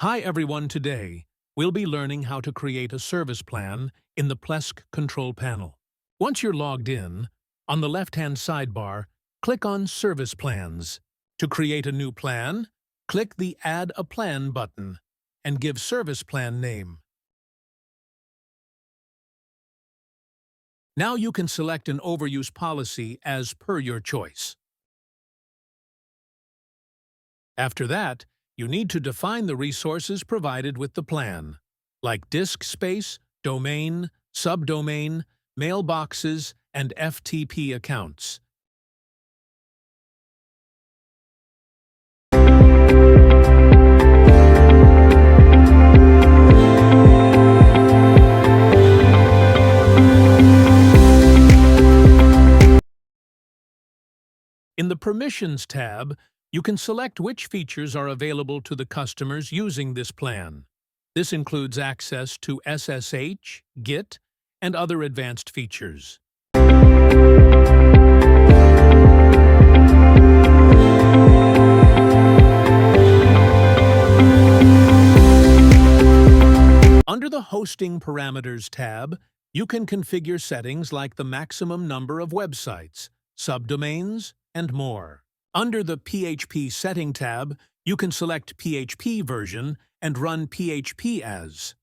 Hi everyone, today we'll be learning how to create a service plan in the Plesk Control Panel. Once you're logged in, on the left-hand sidebar, click on Service Plans. To create a new plan, click the Add a Plan button and give service plan name. Now you can select an overuse policy as per your choice. After that, you need to define the resources provided with the plan, like disk space, domain, subdomain, mailboxes, and FTP accounts. In the Permissions tab, you can select which features are available to the customers using this plan. This includes access to SSH, Git, and other advanced features. Under the Hosting Parameters tab, you can configure settings like the maximum number of websites, subdomains, and more. Under the PHP Setting tab, you can select PHP version and run PHP as.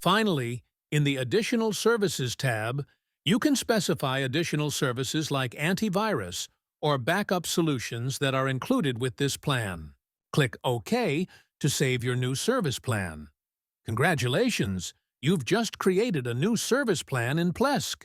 Finally, in the Additional Services tab, you can specify additional services like antivirus or backup solutions that are included with this plan. Click OK to save your new service plan. Congratulations! You've just created a new service plan in Plesk.